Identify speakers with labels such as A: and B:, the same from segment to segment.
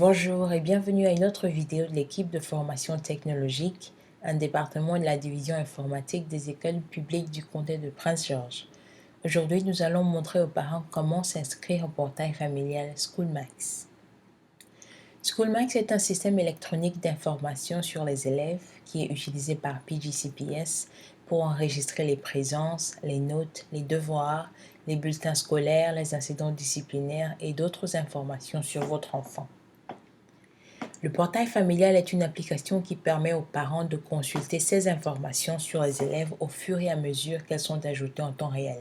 A: Bonjour et bienvenue à une autre vidéo de l'équipe de formation technologique, un département de la division informatique des écoles publiques du comté de Prince George. Aujourd'hui, nous allons montrer aux parents comment s'inscrire au portail familial SchoolMax. SchoolMax est un système électronique d'information sur les élèves qui est utilisé par PGCPS pour enregistrer les présences, les notes, les devoirs, les bulletins scolaires, les incidents disciplinaires et d'autres informations sur votre enfant. Le portail familial est une application qui permet aux parents de consulter ces informations sur les élèves au fur et à mesure qu'elles sont ajoutées en temps réel.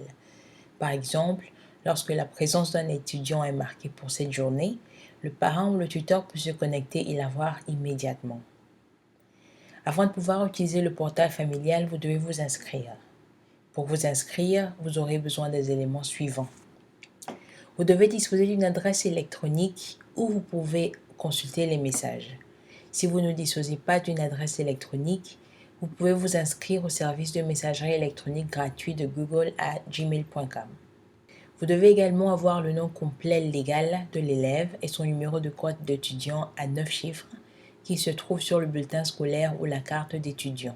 A: Par exemple, lorsque la présence d'un étudiant est marquée pour cette journée, le parent ou le tuteur peut se connecter et la voir immédiatement. Avant de pouvoir utiliser le portail familial, vous devez vous inscrire. Pour vous inscrire, vous aurez besoin des éléments suivants. Vous devez disposer d'une adresse électronique où vous pouvez consulter les messages. Si vous ne disposez pas d'une adresse électronique, vous pouvez vous inscrire au service de messagerie électronique gratuit de Google à gmail.com. Vous devez également avoir le nom complet légal de l'élève et son numéro de code d'étudiant à 9 chiffres qui se trouve sur le bulletin scolaire ou la carte d'étudiant.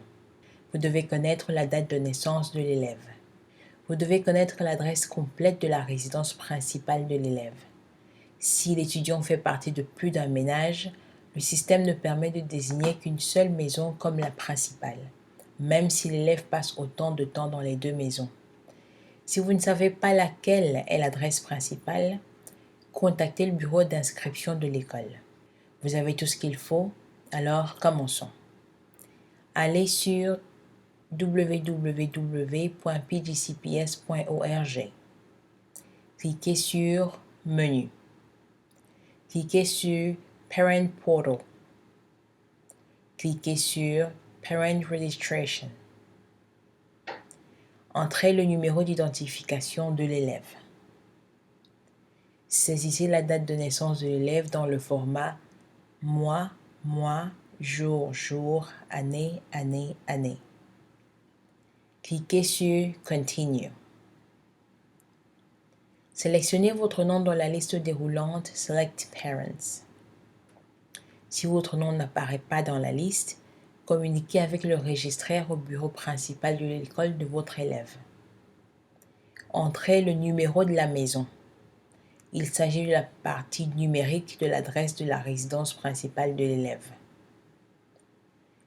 A: Vous devez connaître la date de naissance de l'élève. Vous devez connaître l'adresse complète de la résidence principale de l'élève. Si l'étudiant fait partie de plus d'un ménage, le système ne permet de désigner qu'une seule maison comme la principale, même si l'élève passe autant de temps dans les deux maisons. Si vous ne savez pas laquelle est l'adresse principale, contactez le bureau d'inscription de l'école. Vous avez tout ce qu'il faut, alors commençons. Allez sur www.pgcps.org. Cliquez sur Menu. Cliquez sur Parent Portal. Cliquez sur Parent Registration. Entrez le numéro d'identification de l'élève. Saisissez la date de naissance de l'élève dans le format mois, jour, année, année. Cliquez sur Continue. Sélectionnez votre nom dans la liste déroulante Select Parents. Si votre nom n'apparaît pas dans la liste, communiquez avec le registraire au bureau principal de l'école de votre élève. Entrez le numéro de la maison. Il s'agit de la partie numérique de l'adresse de la résidence principale de l'élève.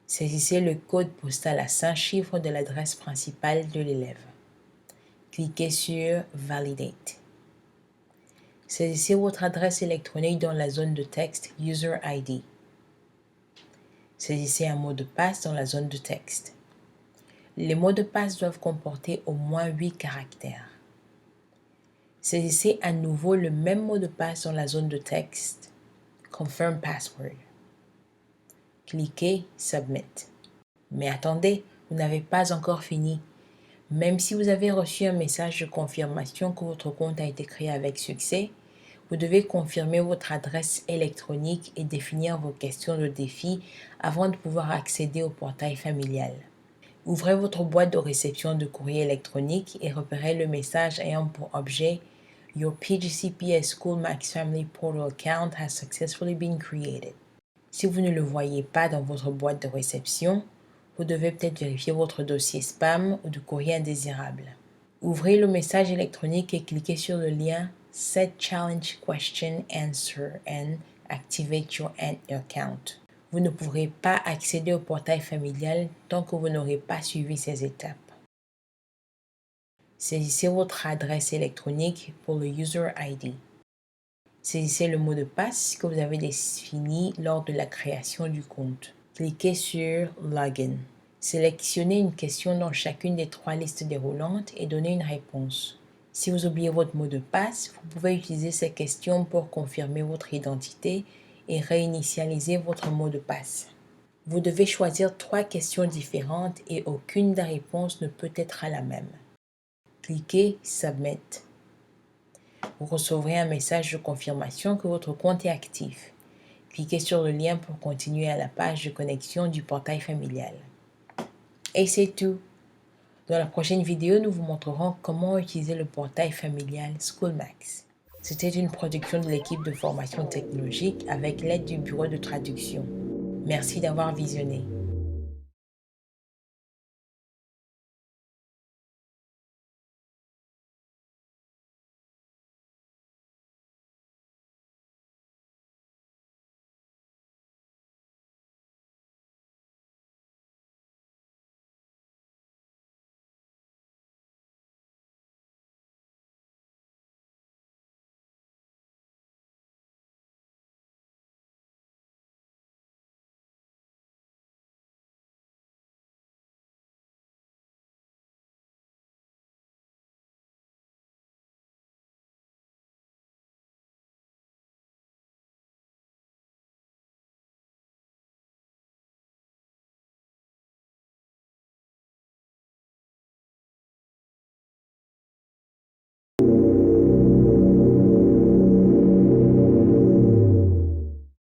A: Saisissez le code postal à 5 chiffres de l'adresse principale de l'élève. Cliquez sur Validate. Saisissez votre adresse électronique dans la zone de texte User ID. Saisissez un mot de passe dans la zone de texte. Les mots de passe doivent comporter au moins 8 caractères. Saisissez à nouveau le même mot de passe dans la zone de texte Confirm Password. Cliquez Submit. Mais attendez, vous n'avez pas encore fini. Même si vous avez reçu un message de confirmation que votre compte a été créé avec succès, vous devez confirmer votre adresse électronique et définir vos questions de défi avant de pouvoir accéder au portail familial. Ouvrez votre boîte de réception de courrier électronique et repérez le message ayant pour objet Your PGCPS SchoolMax Family Portal account has successfully been created. Si vous ne le voyez pas dans votre boîte de réception, vous devez peut-être vérifier votre dossier spam ou de courrier indésirable. Ouvrez le message électronique et cliquez sur le lien Set Challenge Question Answer and Activate your account. Vous ne pourrez pas accéder au portail familial tant que vous n'aurez pas suivi ces étapes. Saisissez votre adresse électronique pour le User ID. Saisissez le mot de passe que vous avez défini lors de la création du compte. Cliquez sur Login. Sélectionnez une question dans chacune des 3 listes déroulantes et donnez une réponse. Si vous oubliez votre mot de passe, vous pouvez utiliser ces questions pour confirmer votre identité et réinitialiser votre mot de passe. Vous devez choisir 3 questions différentes et aucune des réponses ne peut être la même. Cliquez Submit. Vous recevrez un message de confirmation que votre compte est actif. Cliquez sur le lien pour continuer à la page de connexion du portail familial. Et c'est tout. Dans la prochaine vidéo, nous vous montrerons comment utiliser le portail familial SchoolMax. C'était une production de l'équipe de formation technologique avec l'aide du bureau de traduction. Merci d'avoir visionné.